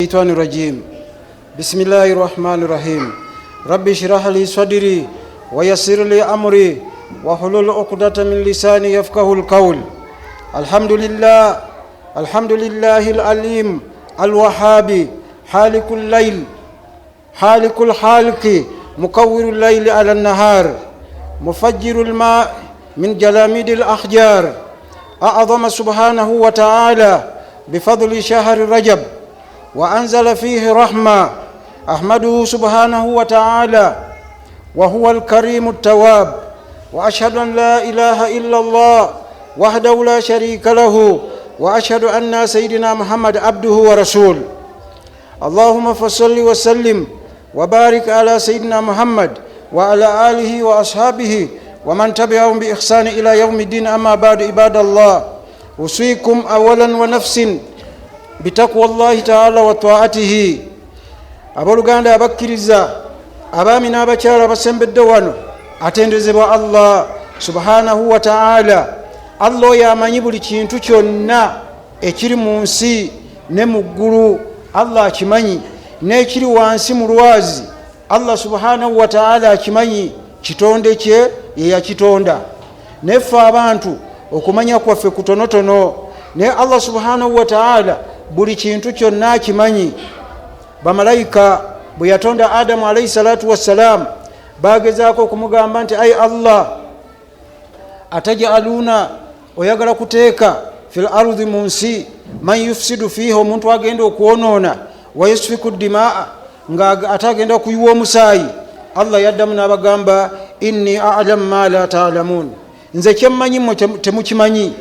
الشيطان الرجيم. بسم الله الرحمن الرحيم. رب اشرح لي صدري ويسر لي أمري واحلل عقدة من لساني يفقه القول. الحمد لله العليم الوهاب حالق الليل حالق الحالق مكور الليل على النهار مفجر الماء من جلاميد الأحجار. أعظم سبحانه وتعالى بفضل شهر رجب وأنزل فيه رحمة. أحمده سبحانه وتعالى وهو الكريم التواب، وأشهد أن لا إله إلا الله وحده لا شريك له، وأشهد أن سيدنا محمد عبده ورسوله. اللهم فصل وسلم وبارك على سيدنا محمد وعلى آله وأصحابه ومن تبعهم بإحسان إلى يوم الدين. أما بعد، عباد الله، أوصيكم أولا ونفس بتقوى الله تعالى وطاعته. Abooluganda abakkiriza abaami n'abakyala abasembedde wano atendezebwa Allah subhanahu wa ta'ala. Allah oyo amanyi buli kintu kyonna ekiri mu nsi ne mu ggulu. Allah akimanyi, n'ekiri wansi mu lwazi Allah subhanahu wa ta'ala akimanyi. Kitonde kye ye yakitonda. Neffe abantu okumanya kwaffe kutonotono, naye Allah subhanahu wa ta'ala buli kintu kyonna akimanyi. Bamalayika bwe yatonda Adamu alayhi salatu wassalam bagezaako okumugamba nti ayi Allah, atajaluna oyagala kuteeka fil ardi mu nsi man yufsidu fiha, omuntu agenda okwonoona, wa yasfiku dimaa, nga atagenda okuyiwa omusaayi. Allah yaddamu n'abagamba inni a'lamu ma la ta'lamun, nze kyemmanyi mmwe temukimanyi.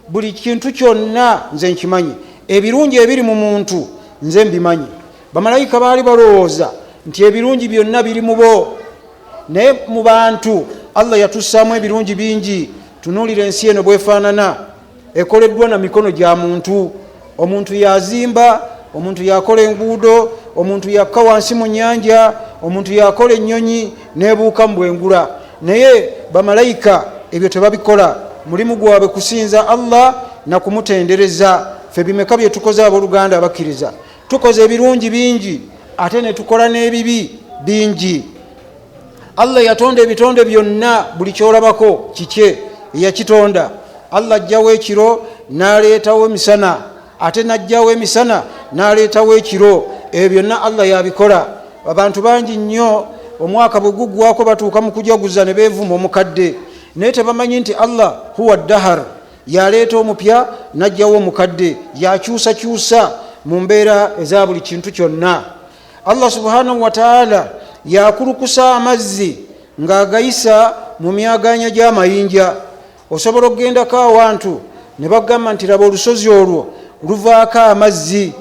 Buli kintu kyonna nze nkimanyi, ebirungi ebiri mu muntu nze mbimanyi. Bamalayika baali balowooza nti ebirungi byonna biri mu bo, naye mu bantu Allah yatussaamu ebirungi bingi. Tunuulira ensi eno bwefaanana, ekoleddwa na mikono gya muntu. Omuntu yazimba, omuntu yakola enguudo, omuntu yakka wansi mu nnyanja, omuntu yakola ennyonyi nebuuka mu bwengula. Naye bamalayika ebyo tebabikola. Mulimu gwabwe kusinza Allah na kumutendereza. Ffe bimeka bye tukoze abooluganda abakkiriza? Tukoze ebirungi bingi ate ne tukola n'ebibi bingi. Allah yatonda ebitonde byonna, buli kyolabako kikye yakitonda. Allah ajjawo ekiro n'aleetawo emisana, ate n'ajjawo emisana n'aleetawo ekiro. Ebyo byonna Allah yabikola. Abantu bangi nnyo omwaka bwe guggwako batuuka mu kujaguza ne beevuma omukadde, naye tebamanyi nti Allah huwa dahar, yaleeta omupya n'ajjawo omukadde, yakyusakyusa mu mbeera eza buli kintu kyonna. Allah subhanahu wa ta'ala yakulukusa amazzi ng'agayisa mu myaganya gy'amayinja. Osobola okugendako awantu ne bagamba nti laba olusozi olwo luvaako amazzi,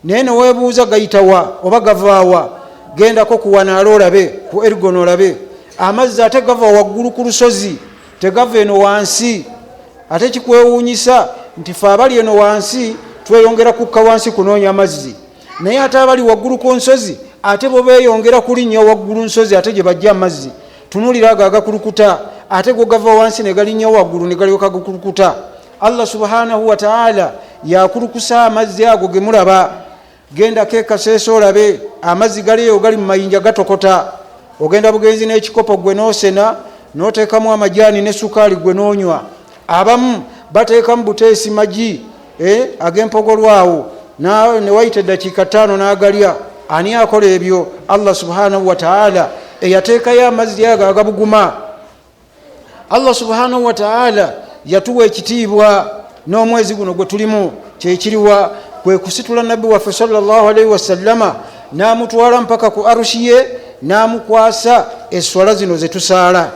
naye ne weebuuza gayitawa oba gavaawa, gendako ku Wanaalo olabe, ku Ergon olabe. Amazzi ate gava waggulu ku lusozi, tegava eno wansi. Ate kikwewuunyisa nti fe abali eno wansi tweyongera kukka wansi kunoonya amazzi, naye ate abali waggulu ku nsozi ate bo beeyongera kulinnya waggulu nsozi ate gye bajja amazzi. Tunuulira ago agakulukuta, ate go gava wansi ne galinnya waggulu ne galyoka gakulukuta. Allah subhanahu wa ta'ala yakulukusa amazzi ago ge mulaba. Gendako ekaseesa olabe, amazzi galiyo gali mu mayinja gatokota. Ogenda bugenzi n'ekikopo gwe noosena n'oteekamu amajaani ne sukaali gwe noonywa. Abamu bateekamu buteesi magi ag'empogolwawo ne wayita eddakiika 5 n'agalya. Ani akola ebyo? Allah subhanahu wa ta'ala eyateekayo amazzi ago agabuguma. Allah subhanahu wa ta'ala yatuwa ekitiibwa n'omwezi guno gwe tulimu kyekiriwa kwe kusitula nabbi waffe sallallahu alaihi wasallama n'amutwala mpaka ku arushi ye n'amukwasa eswala zino zetusaala.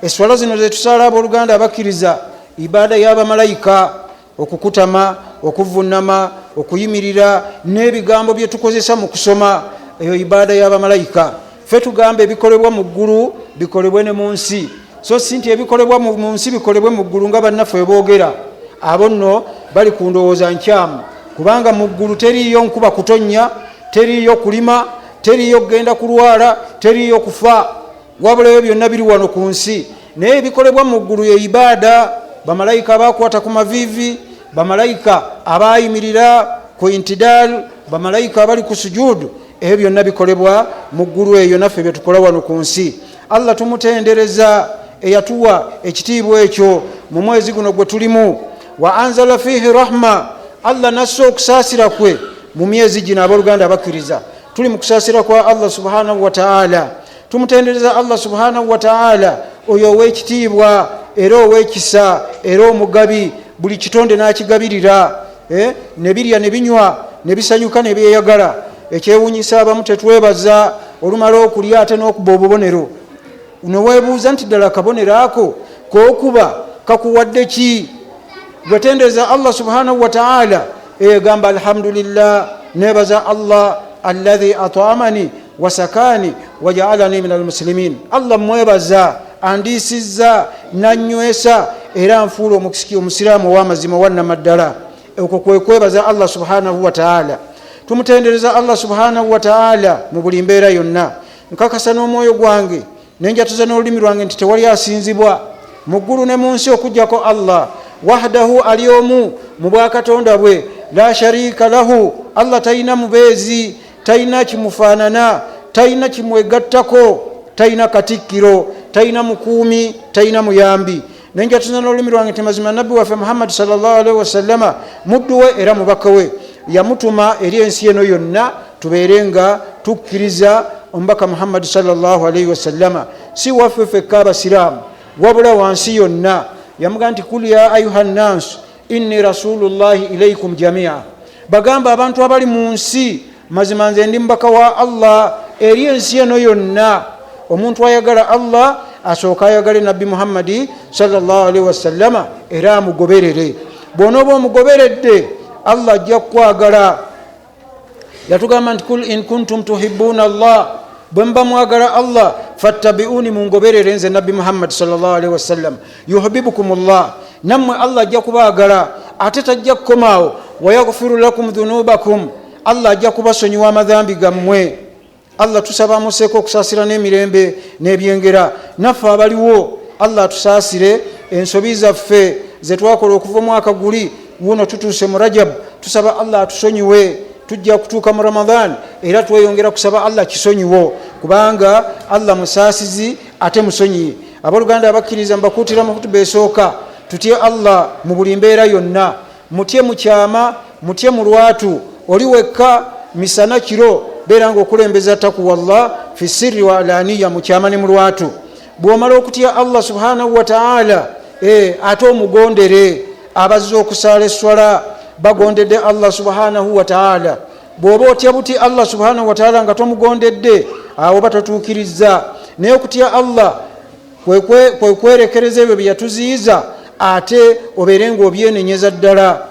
Eswala zino zetusaala abooluganda abakkiriza ibaada y'abamalayika, okukutama, okuvunama, okuyimirira n'ebigambo bye tukozesa mu kusoma, eyo ibaada y'abamalayika. Ffe tugamba ebikolebwa mu ggulu bikolebwe ne mu nsi, so si nti ebikolebwa mu nsi bikolebwe mu ggulu nga bannaffe boogera. Abo nno bali ku ndowooza nkyamu, kubanga mu ggulu teriiyo nkuba kutonnya, teriiyo kulima, teriiyo kugenda kulwala, teriiyo kufa, wabula ebyo byonna biri wano ku nsi. Naye ebikolebwa mu ggulu ye ibaada. Bamalayika abakwata ku maviivi, bamalayika abayimirira ku intidal bamalayika abali ku sujudu, ebyo byonna bikolebwa mu ggulu eyo naffe bye tukola wano ku nsi. Allah tumutendereza eyatuwa ekitiibwa ekyo mu mwezi guno gwe tulimu. Wa anzala fihi rahma, Allah nassa okusaasira kwe mu myezi gino. Abooluganda abakkiriza, tuli mu kusaasira kwa Allah subhanahu wa ta'ala. Tumutendereza Allah subhanahu wa ta'ala, oyo ow'ekitiibwa era ow'ekisa era omugabi, buli kitonde n'akigabirira, ne birya ne binywa ne bisanyuka ne byeyagala. Ekyewuunyisa abamu tetwebaza olumala okulya ate n'okuba obubonero. Noweebuuza nti ddala akabonero ako k'okuba kakuwadde ki? Gwetendereza Allah subhanahu wa ta'ala, gamba alhamdulillah, nebaza Allah alladhi at'amani wasakani waja'alani minal muslimin. Allah mwebaza, andisizza nanywesa era nfuula omukisiki omusiraamu ow'amazima wannamaddala. Okwo kwe kwebaza Allah subhanahu wa ta'ala. Tumutendereza Allah subhanahu wa ta'ala mu buli mbeera yonna. Nkakasa n'omwoyo gwange nenjatuza n'olulimi lwange nti tewali asinzibwa mu ggulu ne mu nsi okuggyako Allah wahdahu, ali omu mu bwakatonda bwe, la sharika lahu, Allah talina mubeezi, talina kimufaanana, talina kimwegattako, talina katikkiro, talina mukuumi, talina muyambi. Nenjatuza n'olulimi lwange nti mazima nabbi waffe Muhammad sallallahu alaihi wasallama muddu we era mubaka we, yamutuma eri ensi eno yonna tubeere nga tukkiriza omubaka Muhammad sallallahu alaihi wasallama. Si waffe fekka abasiraamu, wabula wansi yonna. Yamuga nti kul ya ayuha nnas inni rasulullahi ilaikum jamia, bagamba abantu abali mu nsi, mazima nze ndi mubaka wa Allah eri ensi eno yonna. Omuntu ayagala Allah asooka ayagale nabbi Muhammadi sallallahu alaihi wasallama era amugoberere. Bw'onooba omugoberedde Allah ajja kukwagala. Yatugamba nti kul in kuntum tuhibbuna Allah, bwe mba mwagala Allah fattabi'uni, mungoberere nze nabbi Muhammad sallallahu alaihi wasallam, yuhibbukumullah, nammwe Allah ajja kubaagala. Ate tajja kukomaawo, wayaghfiru lakum dhunubakum, Allah ajja kubasonyiwa amadhambi gammwe. Allah tusaba amuseeko okusaasira n'emirembe n'ebyengera. Naffe abaliwo Allah atusaasire ensobi zaffe ze twakola okuva omwaka guli wuno tutuuse mu Rajab. Tusaba Allah atusonyiwe, tujja kutuuka mu Ramadan era tweyongera kusaba Allah kisonyiwo, kubanga Allah musaasizi ate musonyiye. Abooluganda abakkiriza, mbakuutira mu kutuba esooka tutye Allah mu buli mbeera yonna. Mutye mu kyama, mutye mu lwatu, oli wekka misana kiro, beera ng'okulembeza takuwa Allah fi sirri wa alaniya, mu kyama ne mu lwatu. Bw'omala okutya Allah subhanahu wa ta'ala, ate omugondere. Abazze okusaala esswala bagondedde Allah subhanahu wa ta'ala. Bw'oba otya buti Allah subhanahu wa ta'ala nga tomugondedde, awo batatuukiriza. Naye okutya Allah kwe kwerekereza ebyo bye yatuziyiza, ate obeere ng'obyenenyeza ddala.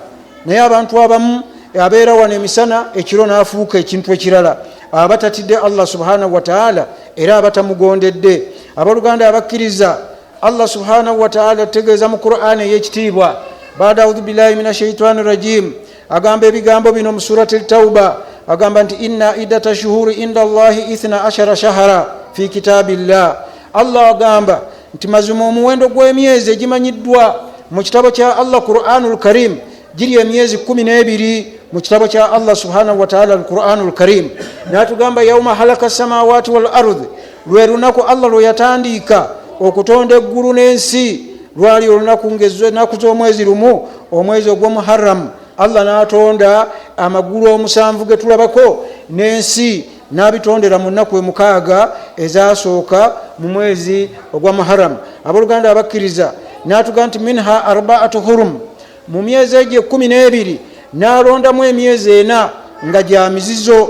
Naye abantu abamu abeera wano emisana, ekiro n'afuuka ekintu ekirala, abatatidde Allah subhanahu wa ta'ala era abatamugondedde. Abooluganda abakkiriza, Allah subhanahu wa ta'ala ategeeza mu Qur'an ey'ekitiibwa, baada audhu billahi minash shaitani rajim, agamba ebigambo bino mu surati Tauba, agamba nti inna iddata shuhuri inda Allahi 12 shahara fi kitabillah. Allah agamba nti mazima omuwendo gw'emyezi egimanyiddwa mu kitabo kya Allah Qur'anul Karim giri emyezi 12 mu kitabo kya Allah subhanahu wa ta'ala al-Qur'anul Karim. Natugamba yauma halaka samawati wal ardh, lwe lunaku Allah lwe yatandika okutonda eggulu n'ensi, lwali olunaku ng'ennaku z'omwezi lumu, omwezi ogw'Omuharram. Allah n'atonda amagulu omusanvu ge tulabako n'ensi n'abitondera mu nnaku 6 ezasooka mu mwezi ogwa Muharram. Abooluganda abakkiriza, n'atugamba nti minha arba'atu hurum, mu myezi egyo 12 n'alondamu emyezi 4 nga gya mizizo.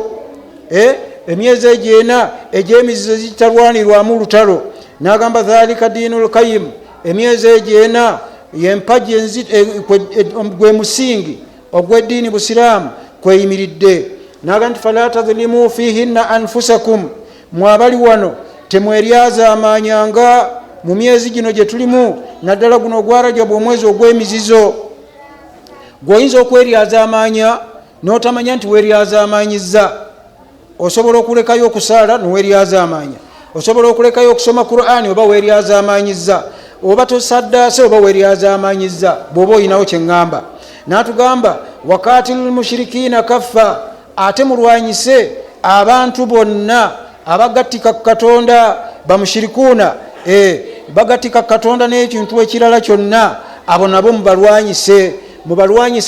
Emyezi egyo 4 egy'emizizo egitalwanirwamu lutalo. N'agamba dhalika dinul qayyim, emyezi egyo 4 y'empagi gwe musingi ogw'eddiini busiraamu kweyimiridde. N'agamba nti fala tadhlimu fihinna anfusakum, mwabali wano temweryazaamanyanga mu myezi gino gye tulimu, naddala guno ogwa Rajab, omwezi ogw'emizizo. Gw'oyinza okweryazaamanya n'otamanya nti weeryazaamanyizza. Osobola okulekayo okusaala n'oweeryazaamanya, osobola okulekayo okusoma Qur'ani oba weeryazaamanyizza, oba tosaddaase oba weeryazaamanyizza, bw'oba oyinawo kye ŋŋamba. N'atugamba wakatilul mushrikiina kaffa, ate mulwanyise abantu bonna abagattika Katonda bamushirikuuna bagatika Katonda n'ekintu ekirala kyonna, abo nabo mubalwanyise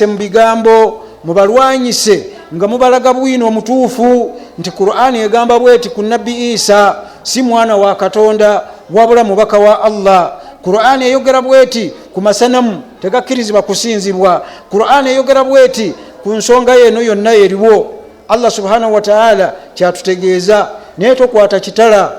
mu bigambo, mubalwanyise nga mubalaga bwino omutuufu nti Qur'ani egamba bweti ku Nabbi Isa si mwana wa Katonda wabula mubaka wa Allah. Qur'ani eyogera bweti ku masanamu tegakkirizibwa kusinzibwa. Qur'ani eyogera bweti ku nsonga yeno yonna eriwo. Allah subhanahu wa ta'ala kyatutegeeza naye tokwata kitala.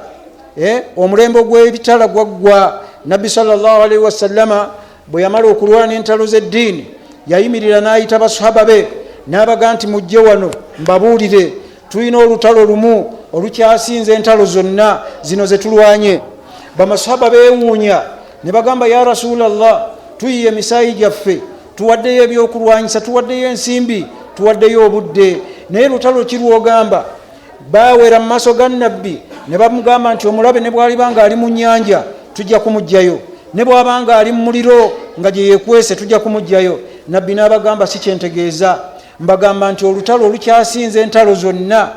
Omulembe gw'ebitala gwaggwa. Nabbi sallallahu alaihi wasallama bwe yamala okulwana entalo z'eddiini yayimirira n'ayita basahaba be n'abaga nti mujje wano mbabuulire, tulina olutalo lumu olukyasinze entalo zonna zino ze tulwanye. Bamasahaba beewuunya ne bagamba ya Rasulallah, tuyiye emisaayi gyaffe, tuwaddeyo ebyokulwanyisa, tuwaddeyo ensimbi, tuwaddeyo obudde, naye lutalo kirwogamba. Baawera mu maaso ga Nabbi ne bamugamba nti omulabe ne bw'alibanga ali mu nnyanja tujja kumugjayo, ne bw'abanga ali mu muliro nga gye yeekwese tujja kumugjayo. Nabbi n'abagamba si kyentegeeza, mbagamba nti olutalo olukyasinze entalo zonna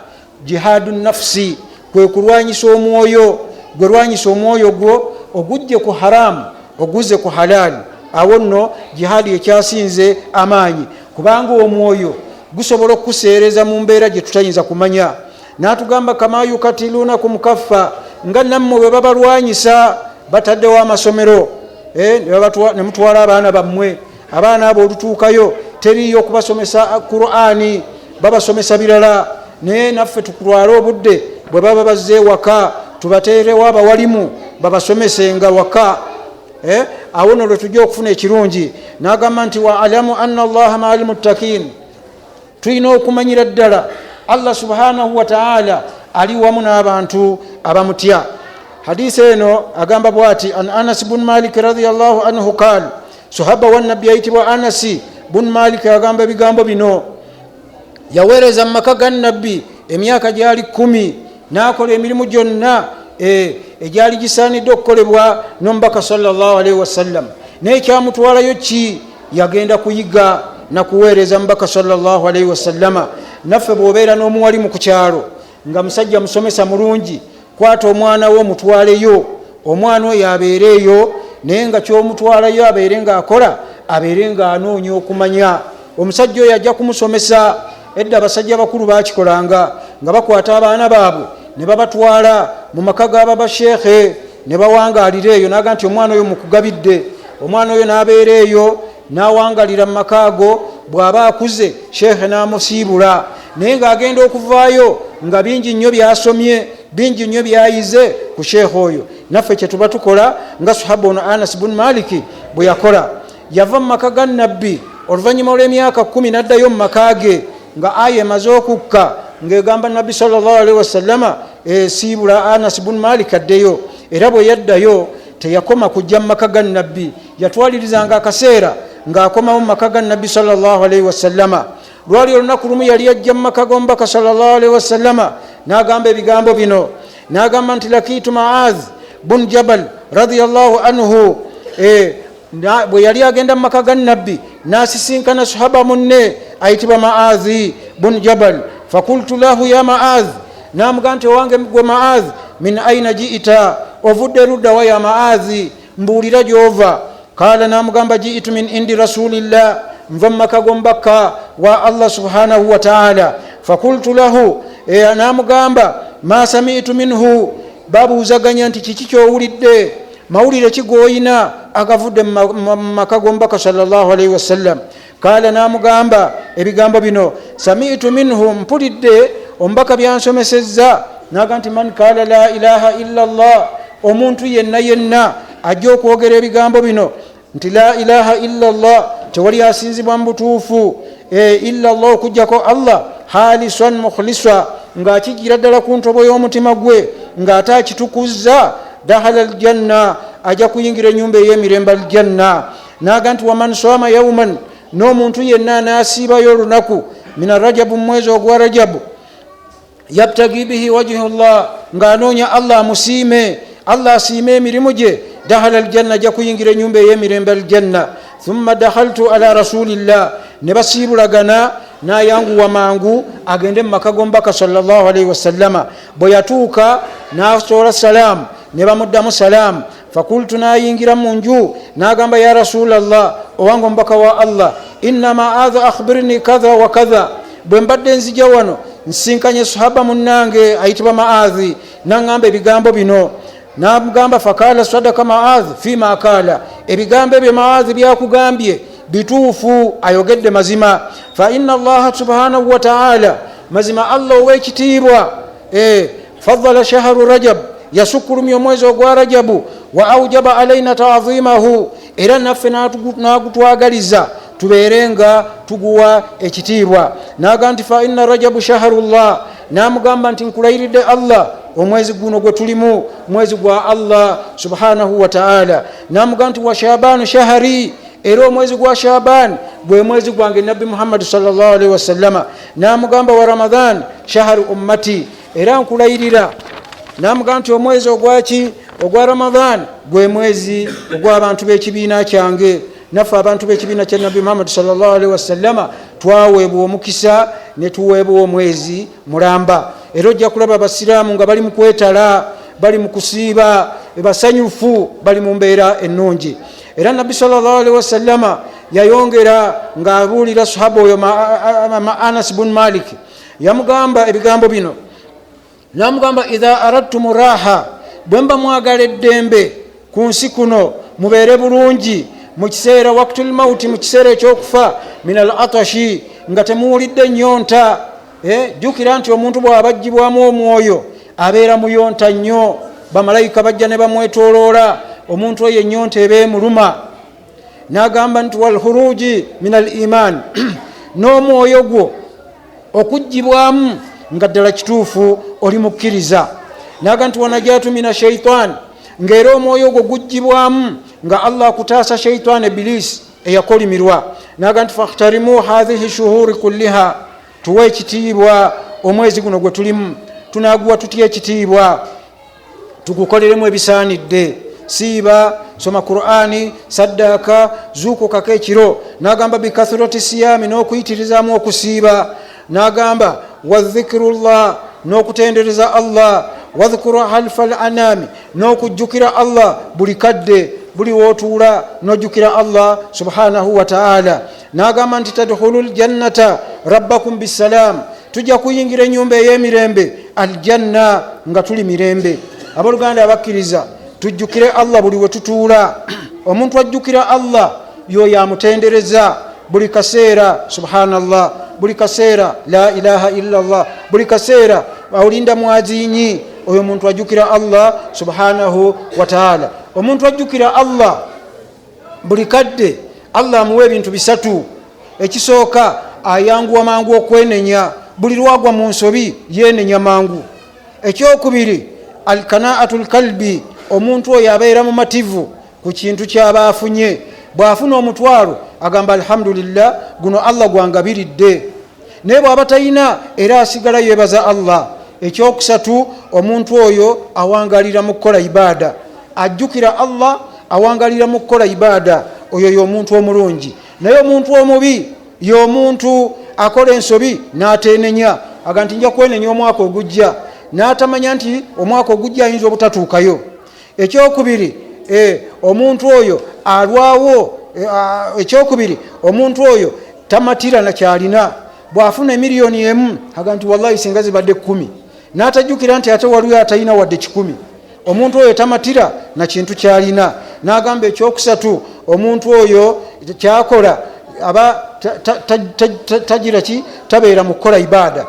jihadu nafsi, kwe kulwanyisa omwoyo. Gwe lwanyisa omwoyo gwo ogujje ku haramu oguze ku halali, awo nno jihadi ekyasinze amaanyi, kubanga omwoyo gusobola okukuseereza mu mbeera gye tutayinza kumanya. N'atugamba kama yukatilunakum kaffa, nga nammwe bwe babalwanyisa bataddewo amasomero ne mutwala abaana bammwe. Abaana abo olutuukayo teriyo kubasomesa Qur'ani, babasomesa birala. Naye naffe tukutwala obudde bwe baba bazze waka tubateerewo abawalimu babasomesenga waka. Awo nno lwe tujja okufuna ekirungi. N'agamba nti wa alamu anna Allaha ma'al muttaqiin, tulina okumanyira ddala Allah subhanahu wa ta'ala ali wamu n'abantu abamutya. Hadisi eno agamba bwati an Anas bin Malik radhiyallahu anhu qala, sahaba wa nabbi ayitibwa Anasi bin Malik agamba ebigambo bino. Yaweereza mu maka ga Nabbi emyaka gyali 10, n'akola emirimu gyonna egyali gisaanidde okukolebwa n'omubaka sallallahu alaihi wasallam. Naye kyamutwalayo ki? Yagenda kuyiga na kuweereza mubaka sallallahu alaihi wasallama. Naffe bw'obeera n'omuwalimu ku kyalo nga musajja musomesa mulungi, kwata omwana wo omutwaleyo, omwana oyo abeereeyo, naye nga ky'omutwalayo abeere ng'akola, abeere ng'anoonya okumanya. Omusajja oyo ajja kumusomesa. Edda abasajja bakulu bakikolanga nga bakwata abaana baabwe ne babatwala mu maka g'ababa sheekhe ne bawangaalira eyo. Naga nti omwana oyo mukugabidde, omwana oyo n'abeera eyo n'awangalira mu maka ago. Bw'aba akuze sheekhe n'amusiibula, naye ng'agenda okuvaayo nga bingi nnyo byasomye, bingi nnyo byayize ku sheekhe oyo. Naffe kye tuba tukola nga sahaba ono Anas bin Maliki bwe yakola. Yava mu maka ga Nabbi oluvannyuma olw'emyaka 10 n'addayo mu maka ge nga aya emaze okukka ng'egamba Nabbi sallallahu alaihi wasallama siibula Anas bin Malik addeyo. Era bwe yaddayo teyakoma kujja mu maka ga Nabbi, yatwalirizanga akaseera ng'akomawo mu maka ga Nabbi sallallahu alaihi wasallama. Lwali olunaku lumu yali ajja mu maka g'omubaka sallallahu alaihi wasallama n'agamba ebigambo bino. N'agamba nti lakitu Mu'adh bin Jabal radhiyallahu anhu. Bwe yali agenda mu maka ga Nabbi n'asisinkana sahaba munne ayitibwa Mu'adh bin Jabal. Fakultu lahu ya Mu'adh, n'amugamba nti owange gwe Mu'adh, min aina ji'ita, ovudde ludda wa ya Mu'adh, mbuulira gy'ova. Kala n'amugamba ji'itu min indi rasulillah, nva mu maka g'omubaka wa Allah subhanahu wa ta'ala. Fakultu lahu, n'amugamba ma sami'tu minhu, babuuzaganya nti kiki ky'owulidde, mawulire ki g'oyina agavudde mu maka g'omubaka sallallahu alaihi wasallam. Kala n'amugamba ebigambo bino, sami'tu minhu, mpulidde omubaka byansomesezza. Naga nti man kala la ilaha illa Allah, omuntu yenna ajja okwogera ebigambo bino nti la ilaha illa Allah, tewali asinzibwa mu butuufu illa Allah, okujjako Allah, halisan mukhlisa, ng'akigira ddala ku ntobo y'omutima gwe, ng'ate akitukuzza, dahala aljanna, ajja kuyingira ennyumba ey'emirembe aljanna. Naga nti waman sama yawman, n'omuntu yenna anaasiibayo olunaku min arajabu, mwezi ogwa Rajabu, yabtagi bihi wajhu Allah, ng'anoonya Allah amusiime, Allah asiime emirimu gye, dahala aljanna, ajja kuyingira ennyumba ey'emirembe aljanna. Thumma dakhaltu ala rasulillah, ne basiibulagana nayanguwa mangu agende mu maka g'omubaka sallallahu alaihi wasallama. bwe yatuuka n'asoola salaamu ne bamuddamu salaamu. fakultu nayingira mu nju n'agamba ya rasulallah, owange omubaka wa allah, inna maadha akhbirni kadha wa kadha. bwe mbadde nzija wano nsinkanye sahaba munnange ayitibwa maadhi, naŋŋamba ebigambo bino. namugamba fakala sadaka maadhi fima akala, ebigambo ebyo maadhi byakugambye bituufu, ayogedde mazima. fa inna allaha subhanahu wa ta'ala, mazima allah ow'ekitiibwa faddala shahru rajab, yasukulumya omwezi ogwa rajabu, wa aujaba alaina ta'dhimahu, era naffe n'agutwagaliza tubeerenga tuguwa ekitiibwa. naga nti fa inna rajabu shahrullah, namugamba nti nkulayiridde allah, omwezi guno gwe tulimu mwezi gwa allah subhanahu wa ta'ala. namuga nti wa shabanu shahri, era omwezi gwa shaban gwe mwezi gwange nabbi muhammad sallallahu alaihi wasallama. namugamba wa ramadan shahru ummati, era nkulayirira. namuga nti omwezi ogwaki ogwa ramadan gwe mwezi ogw'abantu b'ekibiina kyange. naffe abantu b'ekibiina kya nabbi muhammad sallallahu alaihi wasallama twaweebwa omukisa ne tuweebwa omwezi mulamba. era ojja kulaba abasiraamu nga bali mu kwetala, bali mu kusiiba, basanyufu, bali mu mbeera ennungi. era nabbi sallallahu alaihi wasallama yayongera ng'abuulira sahaba oyo anas bun malik, yamugamba ebigambo bino. namugamba idha aradtum raha, bwe mba mwagala eddembe ku nsi kuno, mubeere bulungi mu kiseera waqtul mauti, mu kiseera ekyokufa, min al atashi, nga temuwulidde nyonta. jjukira nti omuntu bw'aba aggyibwamu omwoyo abeera muyonta nnyo, bamalayika bajja ne bamwetooloola, omuntu oyo ennyonta eba emuluma. n'agamba nti walhuruji min al iman, n'omwoyo gwo okuggyibwamu nga ddala kituufu oli mukkiriza. n'agamba nti wanajatu min ashaitan, ng'era omwoyo gwo guggyibwamu nga allah akutaasa shaitan ibilisi eyakolimirwa. n'agamba nti fakhtarimu hadhihi shuhuri kulliha, tuwe ekitiibwa omwezi guno gwe tulimu, tunaguwa tutya ekitiibwa, tugukoleremu ebisaanidde. siiba, soma qur'ani, saddaka, zuukukako ekiro. n'agamba bikathurati siyami, n'okuyitirizaamu okusiiba. n'agamba wadhikirullah, n'okutendereza allah, wadhkuru halfa al anami, n'okujjukira allah buli kadde, buli wootuula n'ojjukira allah subhanahu wa ta'ala. n'agamba nti tadkhulu ljannata rabbakum bisalam, tujja kuyingira ennyumba ey'emirembe, aljanna nga tuli mirembe. abooluganda abakkiriza, tujjukire allah buli we tutuula. omuntu ajjukira allah yoyo amutendereza buli kaseera, subhanallah, buli kaseera la ilaha illallah, buli kaseera olinda mwazinyi, oyo muntu ajjukira allah subhanahu wa ta'ala. omuntu ajjukira allah buli kadde, allah amuwa ebintu bisatu. ekisooka, ayanguwa mangu okwenenya, buli lwagwa mu nsobi yenenya mangu. ekyokubiri, alkanaatu lkalbi, omuntu oyo abeera mu mativu ku kintu kyaba afunye. bw'afuna omutwalo agamba alhamdulillah, guno allah gwangabiridde. naye bw'aba talina, era asigala yebaza allah. ekyokusatu, omuntu oyo awangalira mu kukola ibaada, ajjukira allah, awangalira mu kukola ibaada. oyo y'omuntu omulungi. naye omuntu omubi y'omuntu akola ensobi n'atenenya, aga nti nja kwenenya omwaka ogujja, n'atamanya nti omwaka ogujja ayinza obutatuukayo. ekyokubiri, omuntu oyo alwawo. ekyokubiri, omuntu oyo tamatira nakyalina. bw'afuna emiliyoni emu aga nti wallahi singa zibadde 10, n'atajjukira nti ate waliwo atalina wadde 10. omuntu oyo tamatira na kintu kyalina. n'agamba ekyokusatu, omuntu oyo kyakola aba tagira ki, tabeera mu kukola ibaada.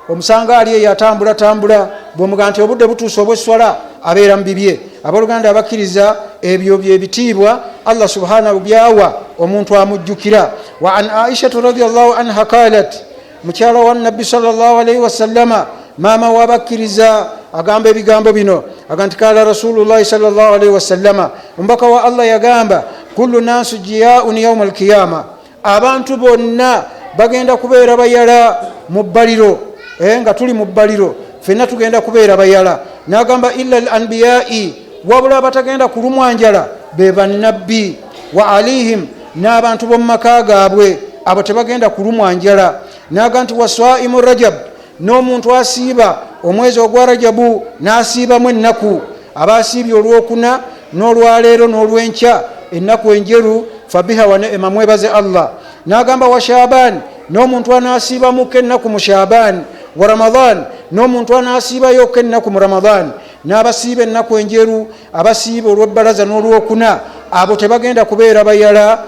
omusanga ali eyo atambula, bw'omuga nti obudde butuuse obweswala, abeera mu bibye. abooluganda abakkiriza, ebyo byebitiibwa allah subhanahu byawa omuntu amujjukira. wa an aishatu radiyallahu anha qalat, mukyala wa nabbi sallallahu alaihi wasallama, maama wabakkiriza, agamba ebigambo bino. aga nti kala rasulullahi sallallahu alaihi wasallama, omubaka wa allah yagamba, kullu nasu jiyaun yauma alqiyama, abantu bonna bagenda kubeera bayala mu bbaliro. nga tuli mu bbaliro fenna tugenda kubeera bayala. n'agamba illa al anbiyai, wabula abatagenda kulumwa njala be bannabbi, wa alihim, n'abantu b'omu maka gaabwe, abo tebagenda kulumwa njala. naga nti waswaimu rajab n'omuntu asiiba omwezi ogwa rajabu n'asiibamu ennaku aba asiibye olwokuna n'olwaleero n'olwenkya ennaku enjeru fabiha wa neema mwebaze Allah. N'agamba wa shaban n'omuntu anaasiibamuko ennaku mu shaban wa ramadan n'omuntu anaasiibayoko ennaku mu ramadan n'abasiiba ennaku enjeru abasiiba olw'ebbalaza n'olwokuna abo tebagenda kubeera bayala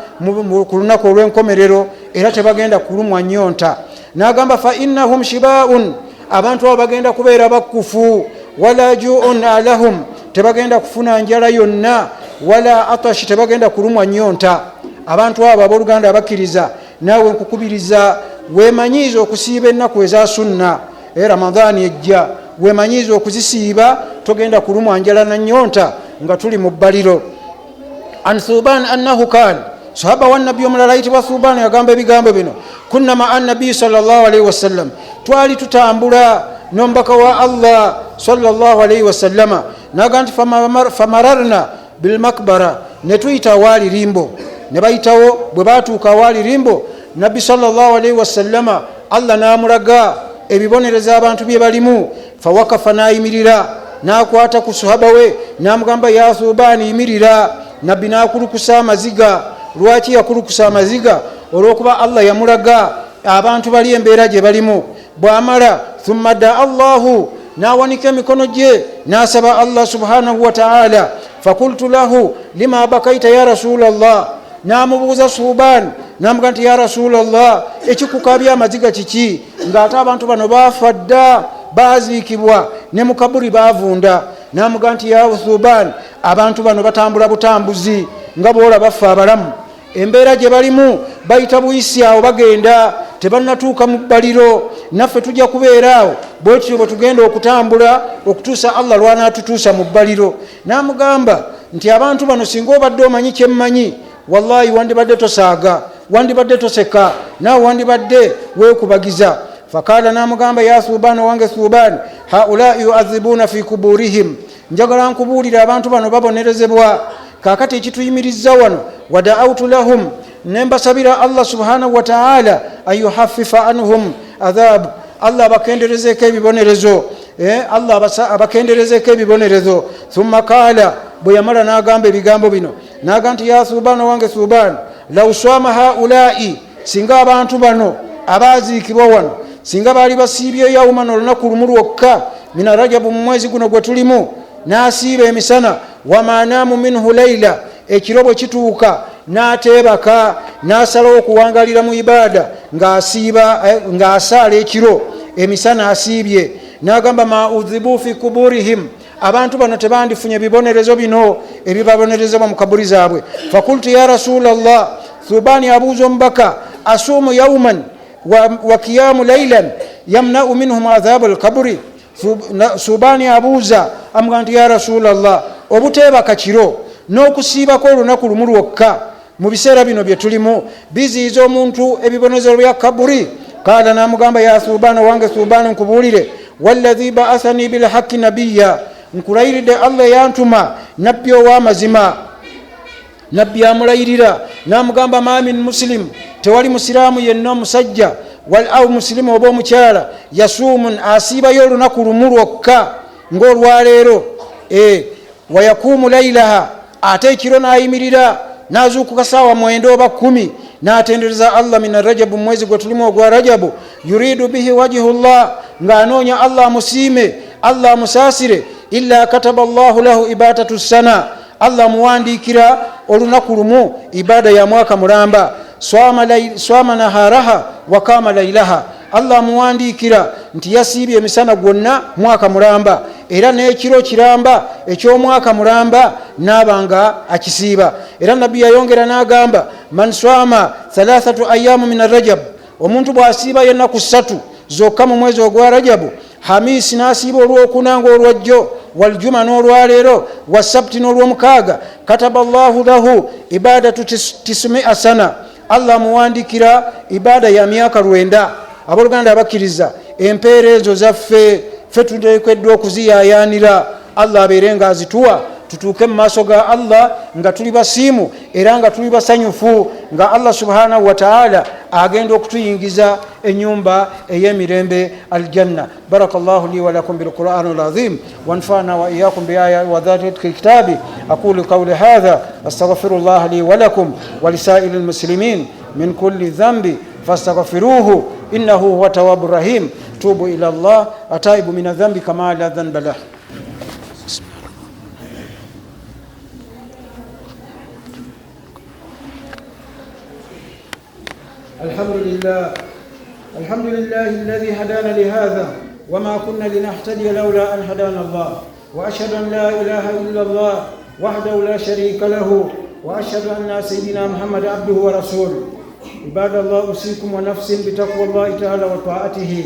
ku lunaku olw'enkomerero era tebagenda kulumwa nnyonta. N'agamba fa innahum shibaun abantu abo bagenda kubeera bakkufu wala juun alahum tebagenda kufuna njala yonna wala atashi tebagenda kulumwa nnyonta. Abantu abo abooluganda abakkiriza naawe nkukubiriza weemanyiize okusiiba ennaku eza sunna ramadaani ejja weemanyiize okuzisiiba togenda kulumwa njala na nnyonta nga tuli mu bbaliro. An Thuban annahu kan sahaba wa nabbi omulala ayitibwa Thuban yagamba ebigambo bino kunna ma annabi sallallahu alaihi wasallam twali tutambula n'omubaka wa Allah sallallahu alaihi wasallama naga nti famararna bilmakbara ne tuyita waali limbo ne bayitawo bwe baatuuka waali limbo nabbi sallallahu alaihi wasallama Allah n'amulaga ebibonereza abantu bye balimu fawakafa n'ayimirira n'akwata ku sahaba we n'amugamba ya Thuban yimirira. Nabbi n'akulukusa amaziga. Lwaki yakulukusa amaziga? Olw'okuba Allah yamulaga abantu bali embeera gye balimu. Bw'amala thumma da Allahu n'awanika emikono gye n'asaba Allah subhanahu wa ta'ala. Fakultu lahu lima bakaita ya Rasulallah. N'amubuuza Thuban n'amugamba nti ya Rasulallah ekikukabya amaziga kiki ng'ate abantu bano baafa dda baaziikibwa ne mu kaburi baavunda. N'amugamba nti ya Thuban abantu bano batambula butambuzi nga boola baffe abalamu embeera gye balimu bayita buyisi awo bagenda tebannatuuka mu bbaliro naffe tujja kubeeraawo bwe tutyo bwe tugenda okutambula okutuusa Allah lwanaatutuusa mu bbaliro. N'amugamba nti abantu bano singa obadde omanyi kye mmanyi wallahi wandibadde tosaaga wandibadde toseka naawe wandibadde weekubagiza. Fakala n'amugamba ya Thuban wange Thuban haulai yuadhibuna fi kuburihim njagala nkubuulira abantu bano babonerezebwa kakati ekituyimirizza wano wadaautu lahum nembasabira Allah subhanahu wa ta'ala ayuhaffifa anhum adhab Allah abakenderezeeko ebibonerezo Allah abakenderezeeko ebibonerezo. Thumma kala bwe yamala n'agamba ebigambo bino n'agamba nti ya Thuban wange Thuban law swama haulai singa abantu bano abaaziikibwa wano singa baali basiibye yawuman olunaku lumu lwokka mina rajabu mu mwezi guno gwe tulimu n'asiiba emisana wamanaamu minhu laila ekiro bwe kituuka n'ateebaka n'asalawo okuwangalira mu ibaada ng'asaala ekiro emisana asiibye. N'agamba ma udhibu fi kuburihim abantu bano tebandifunye ebibonerezo bino ebibabonerezebwa mu kaburi zaabwe. Fakultu ya Rasulallah Thuban abuuza omubaka asuumu yawman wa kiyamu lailan yamnau minhum adhabu alkaburi. Thuban abuuza amugamba nti ya Rasulallah obuteebaka kiro n'okusiibako olunaku lumu lwokka mu biseera bino bye tulimu biziyiza omuntu ebibonerezo bya kaburi. Kala n'amugamba ya Thuban wange Thuban nkubuulire walladhi ba'athani bilhaqqi nabiyya nkulayiridde Allah yantuma nabbi ow'amazima. Nabbi amulayirira n'amugamba ma min muslim tewali musiraamu yenna omusajja au musilimu oba omukyala yasuumun asiibayo olunaku lumu lwokka ng'olwaleero wayakuumu lailaha ate ekiro n'ayimirira n'azuukuka saawa 9 oba 10 n'atendereza Allah min rajabu mwezi gwe tulimu ogwa rajabu yuridu bihi wajhullah ng'anoonya Allah amusiime Allah amusaasire illa kataba Allahu lahu ibadatu sana Allah muwandiikira olunaku lumu ibaada ya mwaka mulamba. Swama naharaha wakama lailaha Allah muwandiikira nti yasiibye emisana gwonna mwaka mulamba era n'ekiro kiramba eky'omwaka mulamba n'abanga akisiiba. Era nabbi yayongera n'agamba man swama 3 ayyamu min rajab omuntu bw'asiiba yennaku 3 zokka mu mwezi ogwa rajabu hamisi n'asiiba olw'okuna ng'olwajjo waljuma n'olwaleero wasabti n'olw'omukaaga kataba Allahu lahu ibadatu 900 sana Allah muwandikira ibaada ya myaka 9. Abooluganda abakkiriza empeera ezo zaffe ffe tuteekeddwa okuziyayaanira Allah abeerenga azituwa tutuuke mu maaso ga Allah nga tuli basiimu era nga tuli basanyufu nga Allah subhanahu wa ta'ala agenda okutuyingiza ennyumba ey'emirembe aljanna. Barakallahu li wa lakum bil Qur'anil azim wanfa'na wa iyyakum bi ayati wa dhati kitabi. aqulu qawli hadha astaghfirullah li wa lakum wa lisa'ilil muslimin min kulli dhanbi fastaghfiruhu innahu huwa tawwabur rahim. tubu ila Allah ataibu min adh-dhanbi kama la dhanba lahu. الحمد لله الذي هدانا لهذا وما كنا لنهتدي لولا أن هدانا الله وأشهد أن لا إله إلا الله وحده لا شريك له وأشهد أن سيدنا محمد عبده ورسوله. عباد الله أوصيكم ونفسي بتقوى الله تعالى وطاعته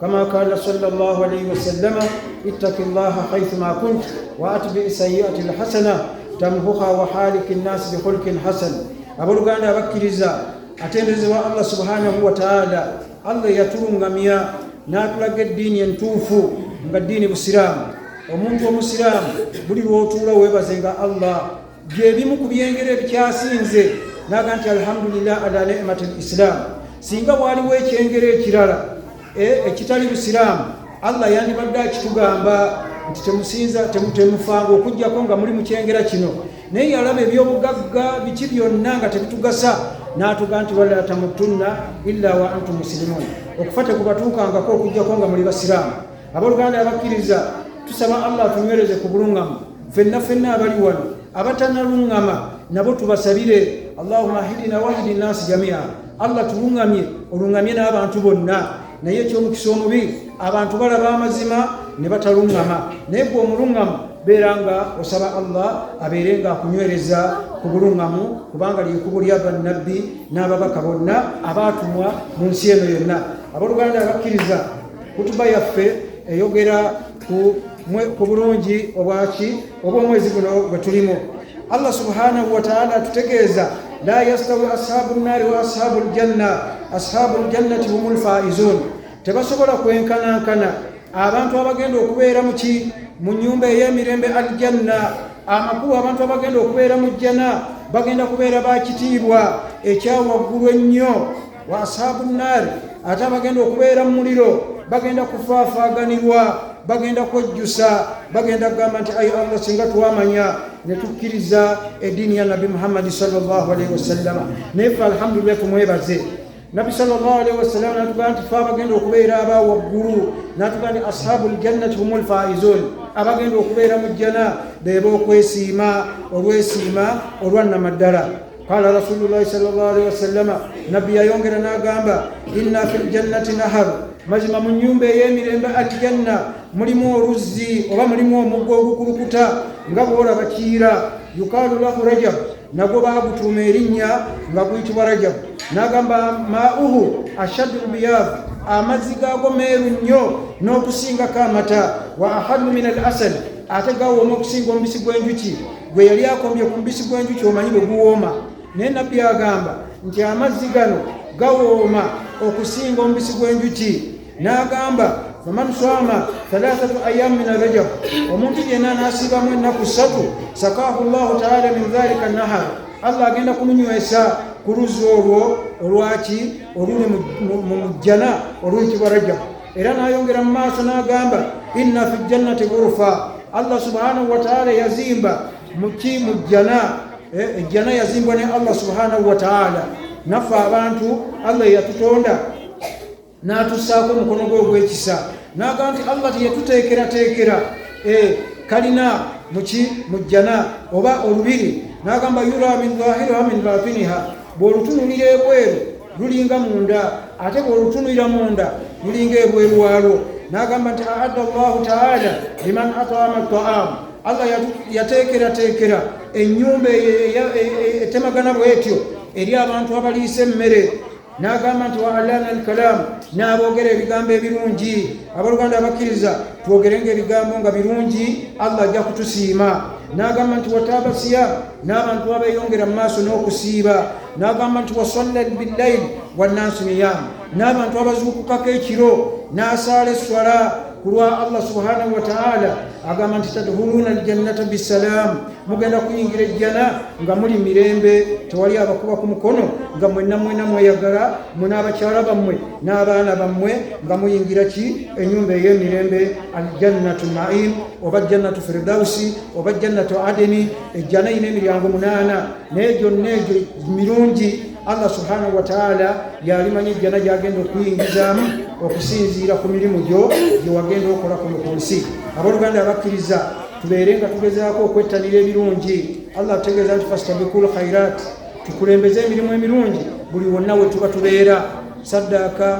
كما قال صلى الله عليه وسلم اتق الله حيثما كنت وأتبع السيئة الحسنة تمحها وحالك الناس بخلق حسن. أبلغنا بكرزا atendezebwa Allah subhanahu wa ta'ala. Allah yatulungamya n'atulaga eddiini entuufu nga ddiini busiraamu. Omuntu omusiraamu buli lw'otuula weebazenga Allah. Byebimu ku byengero ebikyasinze naga nti alhamdulillah ala ni'matil islam. Singa waliwo ekyengero ekirala ekitali busiraamu, Allah yandibadde akitugamba nti temufanga okujjako nga muli mu kyengera kino. Naye yalaba ebyobugagga biki byonna nga tebitugasa n'atuga nti wala tamutunna illa wa antum muslimun. Okufa tekubatuukangako okujjako nga muli basiraamu. Abooluganda abakkiriza, tusaba Allah tunywereze ku bulungamu. Ffenna abali wano abatanalungama nabo tubasabire, Allahumma hidina wahidi nnaasi jamia. Allah tulungamye, olungamye n'abantu bonna. Naye ekyomukisa omubi, abantu balaba amazima ne batalungama. Naye gwe omulungamu beeranga osaba Allah abeerenga akunywereza ku bulungamu, kubanga lyekubo lya bannabbi n'ababaka bonna abaatumwa mu nsi eno yonna. Abooluganda abakkiriza, kutuba yaffe eyogera ku bulungi obw'omwezi guno bwe tulimu. Allah subhanahu wa ta'ala atutegeeza la yastawi ashabu nnaari wa ashabu ljanna ashabu ljannati humul faizun. Tebasobola kwenkanankana abantu abagenda okubeera mu nyumba ey'emirembe aljanna. Amakulu abantu abagenda okubeera mu jjana bagenda kubeera bakitiibwa ekyawaggulu ennyo. Wa ashabu nnaari, ate abagenda okubeera mu muliro bagenda kufaafaaganirwa, bagenda kwejjusa, bagenda kugamba nti ayi Allah, singa twamanya ne tukkiriza eddiini ya Nabi Muhammad sallallahu alaihi wasallam. Naye ffe alhamdulillah tumwebaze. Nabi sallallahu alaihi wasallam n'atugamba nti ffe abagenda okubeera aba waggulu, n'atugamba nti ashabu ljannati humul faizun. Abagenda okubeera mu jjana beeba okwesiima, olwesiima olwannamaddala. Qala rasulullahi sallallahu alaihi wasallam, nabbi yayongera n'agamba inna fil jannati nahar, mazima mu nnyumba ey'emirembe aljanna mulimu oluzzi oba mulimu omugga ogukulukuta nga bw'olaba kiira. Yuqaalu lahu rajab, nagwo baagutuuma erinnya nga guyitibwa rajab. N'agamba maa'uhu ashaddu biyaavu, amazzi gaago meeru nnyo n'okusingako amata. Wa ahallu min al asal, ate gawooma okusinga omubisi gw'enjuki. Gwe yali akombye ku mubisi gw'enjuki omanyi bwe guwooma. Naye nabbi agamba nti amazzi gano gawooma okusinga omubisi gw'enjuki. N'agamba faman sama 3 ayyam min rajab, omuntu yenna n'asiibamu ennaku 3 sakahu llahu taala min dhalika nahar, Allah agenda kumunywesa ku luzzi olwo olwaki oluli mu jjana oluyitibwa rajab. Era n'ayongera mu maaso n'agamba inna fi jannati ghurfa, Allah subhanahu wa taala yazimba mu jjana. Ejjana yazimbwa ne Allah subhanahu wa taala. Naffe abantu Allah yatutonda n'atussaako omukono gwe ogw'ekisa. N'agamba nti Allah teyatuteekerateekera kalina mu jjana oba olubiri. N'agamba yura min dhahiriha min batiniha, bw'olutunulira ebweru lulinga munda, ate bw'olutunulira munda lulinga ebweru waalwo. N'agamba nti aadda Allahu taala liman at'ama ta'am, Allah yateekerateekera ennyumba etemagana bw'etyo eri abantu abaliisa emmere. N'agamba nti wa alana alkalam, n'aboogera ebigambo ebirungi. Abooluganda abakkiriza, twogerenga ebigambo nga birungi, Allah ajja kutusiima. N'agamba nti wataaba siyam, n'abantu abeeyongera mu maaso n'okusiiba. N'agamba nti wasalla billayli wannaasu niyam, n'abantu abazuukukako ekiro n'asaala esswala kulwa Allah subhanahu wa ta'ala agamba nti tadkhuluna aljannata bisalam, mugenda kuyingira ejjana nga muli mirembe, tewali abakuba ku mukono, nga mwenna mweyagala, muna abakyala bammwe n'abaana bammwe, nga muyingira ki ennyumba ey'emirembe, aljannatu naim oba jannatu firdausi oba jannatu adeni. Ejjana ina emiryango 8 naye gyonna egyo mirungi. Allah subhanahu wa ta'ala yalimanya ejjana gyagenda okuyingizaamu okusinziira ku mirimu gyo gyewagenda okola kuno ku nsi. Abooluganda abakkiriza tubeere nga tugezaako okwettanira ebirungi. Allah ategeeza nti fastabikul khairat, tukulembeze emirimu emirungi buli wonna we tuba tubeera. Saddaaka,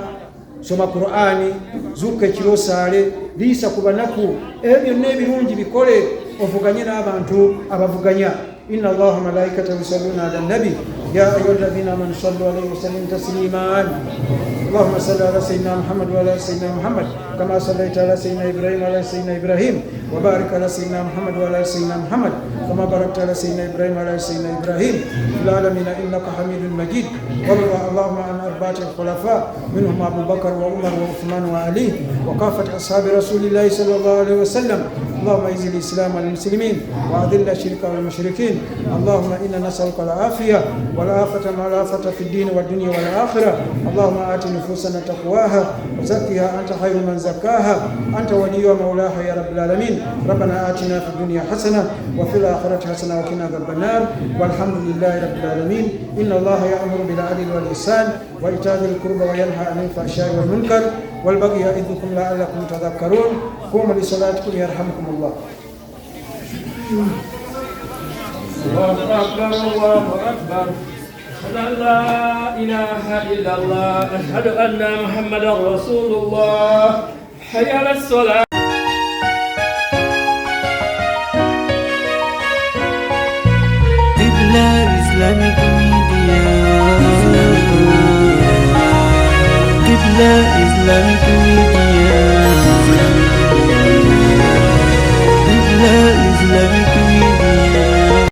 soma Qur'ani, zuuka ekiro saale, liisa ku banaku, ebyo byonna ebirungi bikole, ovuganye n'abantu abavuganya. Inna Allaha malaikatahu yusalluna ala nabi ya ayyuhalladhina amanu sallu alayhi wa sallimu tasliman. اللهم صل على سيدنا محمد وعلى سيدنا محمد كما صليت على سيدنا ابراهيم وعلى سيدنا ابراهيم وبارك على سيدنا محمد وعلى سيدنا محمد كما باركت على سيدنا ابراهيم وعلى سيدنا ابراهيم في العالمين انك حميد مجيد. وارض اللهم عن اربعه الخلفاء منهم ابو بكر وعمر وعثمان وعلي وكافه اصحاب رسول الله صلى الله عليه وسلم. اللهم اعز الاسلام والمسلمين واذل الشرك والمشركين. اللهم انا نسالك العافيه والعافيه مع العافيه في الدين والدنيا والاخره. اللهم آت نفوسنا تقواها وزكها أنت خير من زكاها أنت ولي ومولاها يا رب العالمين. ربنا آتنا في الدنيا حسنة وفي الآخرة حسنة وقنا عذاب النار والحمد لله رب العالمين. إن الله يأمر بالعدل والإحسان وإيتاء ذي القربى وينهى عن الفحشاء والمنكر والبغي يعظكم لعلكم تذكرون. قوموا لصلاتكم يرحمكم الله. الله أكبر الله أكبر. أشهد أن لا إله إلا الله أشهد أن محمدا رسول الله. حي على الصلاة. Qibla Islamic Media. Qibla Islamic Media.